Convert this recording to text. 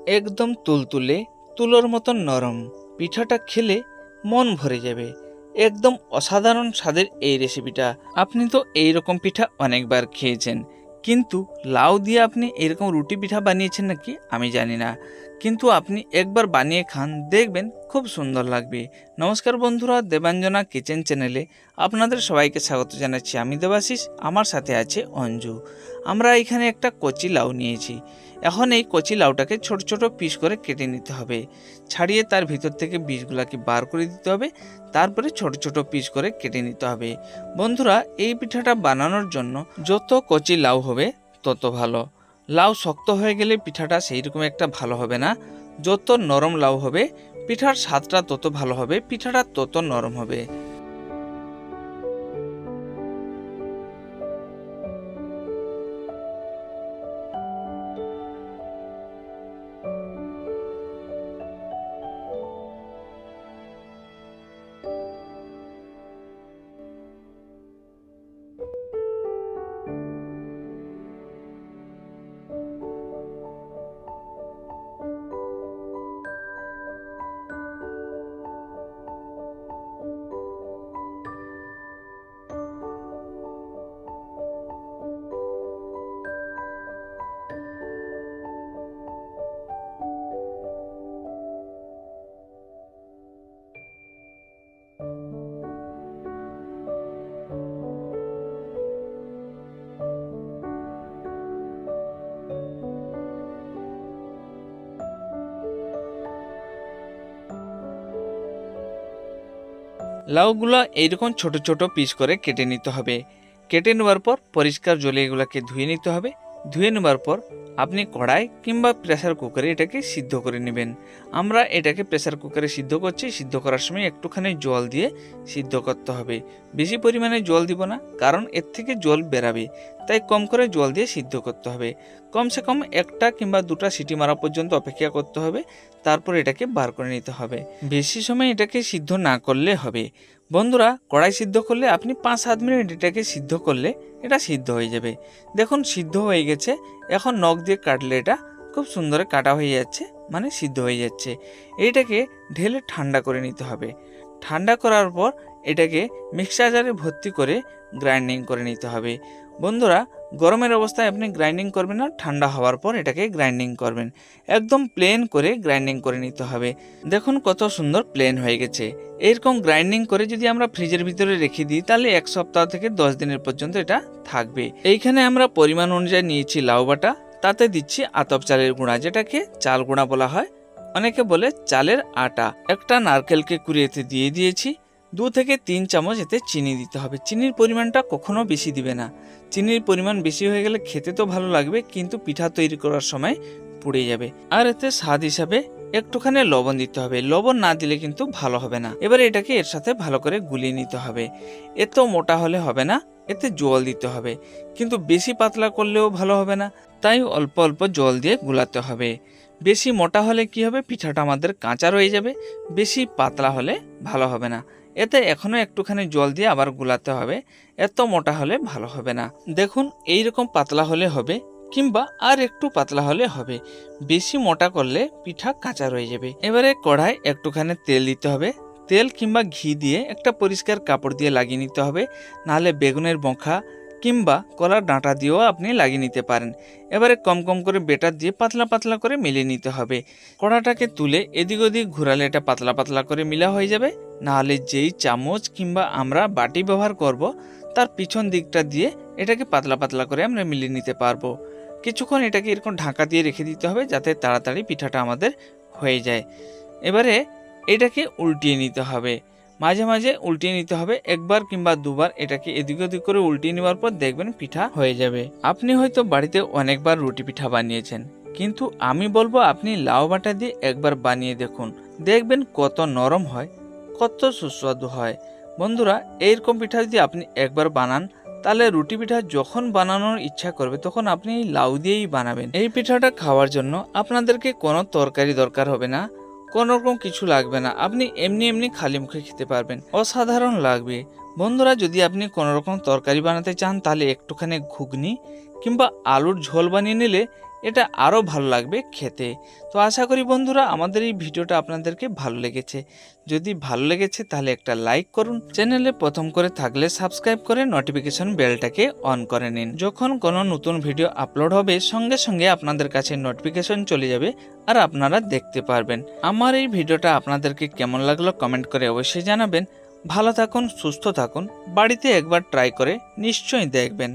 একদম তুলতুলে তুলোর মতন নরম। পিঠাটা খেলে মন ভরে যাবে। একদম অসাধারণ স্বাদের এই রেসিপিটা। আপনি তো এইরকম পিঠা অনেকবার খেয়েছেন, কিন্তু লাউ দিয়ে আপনি এরকম রুটি পিঠা বানিয়েছেন নাকি আমি জানি না, কিন্তু আপনি একবার বানিয়ে খান, দেখবেন খুব সুন্দর লাগবে। নমস্কার বন্ধুরা, দেবাঞ্জনা কিচেন চ্যানেলে আপনাদের সবাইকে স্বাগত জানাচ্ছি। আমি দেবাশিস, আমার সাথে আছে অঞ্জু। আমরা এখানে একটা কচি লাউ নিয়েছি। এখন এই কচি লাউটাকে ছোট ছোট পিস করে কেটে নিতে হবে। ছাড়িয়ে তার ভিতর থেকে বীজগুলাকে বার করে দিতে হবে। তারপরে ছোট ছোট পিস করে কেটে নিতে হবে। বন্ধুরা, এই পিঠাটা বানানোর জন্য যত কচি লাউ হবে তত ভালো। লাউ শক্ত হয়ে গেলে পিঠাটা সেই রকম একটা ভালো হবে না। যত নরম লাউ হবে পিঠার স্বাদটা তত ভালো হবে, পিঠাটা তত নরম হবে। লাউগুলো এইরকম ছোট ছোট পিস করে কেটে নিতে হবে। কেটে নেওয়ার পর পরিষ্কার জলে এগুলোকে ধুয়ে নিতে হবে। ধুয়ে নেওয়ার পর আপনি কড়াই কিংবা প্রেসার কুকারে এটাকে সিদ্ধ করে নেবেন। আমরা এটাকে প্রেসার কুকারে সিদ্ধ করছি। সিদ্ধ করার সময় একটুখানি জল দিয়ে সিদ্ধ করতে হবে। বেশি পরিমাণে জল দিব না, কারণ এর থেকে জল বেরাবে, তাই কম করে জল দিয়ে সিদ্ধ করতে হবে। কমসে কম একটা কিংবা দুটা সিটি মারা পর্যন্ত অপেক্ষা করতে হবে। তারপর এটাকে বার করে নিতে হবে। বেশি সময় এটাকে সিদ্ধ না করলে হবে। বন্ধুরা, কড়াই সিদ্ধ করলে আপনি 5-7 মিনিট এটাকে সিদ্ধ করলে এটা সিদ্ধ হয়ে যাবে। দেখুন সিদ্ধ হয়ে গেছে। এখন নখ দিয়ে কাটলে এটা খুব সুন্দর কাটা হয়ে যাচ্ছে, মানে সিদ্ধ হয়ে যাচ্ছে। এইটাকে ঢেলে ঠান্ডা করে নিতে হবে। ঠান্ডা করার পর এটাকে মিক্সার জারে ভর্তি করে গ্রাইন্ডিং করে নিতে হবে। বন্ধুরা, গরমের অবস্থায় আপনি গ্রাইন্ডিং করবেন না, ঠান্ডা হওয়ার পর এটাকে গ্রাইন্ডিং করবেন। একদম প্লেন করে গ্রাইন্ডিং করে নিতে হবে। দেখুন কত সুন্দর প্লেন হয়ে গেছে। এরকম গ্রাইন্ডিং করে যদি আমরা ফ্রিজের ভিতরে রেখে দিই, তাহলে 1 সপ্তাহ থেকে 10 দিনের পর্যন্ত এটা থাকবে। এইখানে আমরা পরিমাণ অনুযায়ী নিয়েছি লাউ বাটা, তাতে দিচ্ছি আতপ চালের গুঁড়া, যেটাকে চাল গুঁড়া বলা হয়, অনেকে বলে চালের আটা। একটা নারকেলকে কুড়িয়েতে দিয়ে দিয়েছি। 2 থেকে 3 চামচ এতে চিনি দিতে হবে। চিনির পরিমাণটা কখনো বেশি দিবে না। চিনির পরিমাণ বেশি হয়ে গেলে খেতে তো ভালো লাগবে, কিন্তু পিঠা তৈরি করার সময় পুড়ে যাবে। আর এতে স্বাদ হিসাবে একটুখানি লবণ দিতে হবে। লবণ না দিলে কিন্তু ভালো হবে না। এবারে এটাকে এর সাথে ভালো করে গুলিয়ে নিতে হবে। এত মোটা হলে হবে না, এতে জল দিতে হবে, কিন্তু বেশি পাতলা করলেও ভালো হবে না, তাই অল্প অল্প জল দিয়ে গুলাতে হবে। বেশি মোটা হলে কি হবে, পিঠাটা আমাদের কাঁচা রয়ে যাবে। বেশি পাতলা হলে ভালো হবে না। এতে এখনো একটুখানি জল দিয়ে আবার গুলাতে হবে। এত মোটা হলে ভালো হবে না। দেখুন এইরকম পাতলা হলে হবে, কিংবা আর একটু পাতলা হলে হবে। বেশি মোটা করলে পিঠা কাঁচা রয়ে যাবে। এবারে কড়াই একটুখানি তেল দিতে হবে। তেল কিংবা ঘি দিয়ে একটা পরিষ্কার কাপড় দিয়ে লাগিয়ে নিতে হবে, নাহলে বেগুনের বোঁখা কিংবা কলার ডাঁটা দিয়েও আপনি লাগিয়ে নিতে পারেন। এবারে কম কম করে বেটার দিয়ে পাতলা পাতলা করে মিলিয়ে নিতে হবে। কড়াটাকে তুলে এদিক ওদিক ঘুরালে এটা পাতলা পাতলা করে মিলা হয়ে যাবে। নাহলে যেই চামচ কিংবা আমরা বাটি ব্যবহার করব, তার পিছন দিকটা দিয়ে এটাকে পাতলা পাতলা করে আমরা মিলিয়ে নিতে পারবো। কিছুক্ষণ এটাকে এরকম ঢাকা দিয়ে রেখে দিতে হবে, যাতে তাড়াতাড়ি পিঠাটা আমাদের হয়ে যায়। এবারে এটাকে উল্টিয়ে নিতে হবে। মাঝে মাঝে উল্টিয়ে নিতে হবে, একবার কিংবা দুবার এটাকে এদিক ওদিক করে উল্টিয়ে নেওয়ার পর দেখবেন পিঠা হয়ে যাবে। আপনি হয়তো বাড়িতে অনেকবার রুটি পিঠা বানিয়েছেন, কিন্তু আমি বলবো আপনি লাউ বাটা দিয়ে একবার বানিয়ে দেখুন। দেখবেন কত নরম হয়, কত সুস্বাদু হয়। বন্ধুরা, এইরকম পিঠা যদি আপনি একবার বানান, তাহলে রুটি পিঠা যখন বানানোর ইচ্ছা করবে তখন আপনি লাউ দিয়েই বানাবেন। এই পিঠাটা খাওয়ার জন্য আপনাদেরকে কোনো তরকারি দরকার হবে না, কোনো রকম কিছু লাগবে না। আপনি এমনি এমনি খালি মুখে খেতে পারবেন, অসাধারণ লাগবে। বন্ধুরা, যদি আপনি কোনো রকম তরকারি বানাতে চান, তাহলে একটুখানি ঘুগনি কিংবা আলুর ঝোল বানিয়ে নিলে এটা আরও ভালো লাগবে খেতে। তো আশা করি বন্ধুরা আমাদের এই ভিডিওটা আপনাদেরকে ভালো লেগেছে। যদি ভালো লেগেছে তাহলে একটা লাইক করুন, চ্যানেলে প্রথম করে থাকলে সাবস্ক্রাইব করে নোটিফিকেশন বেলটাকে অন করে নিন। যখন কোনো নতুন ভিডিও আপলোড হবে সঙ্গে সঙ্গে আপনাদের কাছে নোটিফিকেশন চলে যাবে আর আপনারা দেখতে পারবেন। আমার এই ভিডিওটা আপনাদেরকে কেমন লাগলো কমেন্ট করে অবশ্যই জানাবেন। ভালো থাকুন, সুস্থ থাকুন, বাড়িতে একবার ট্রাই করে নিশ্চয়ই দেখবেন।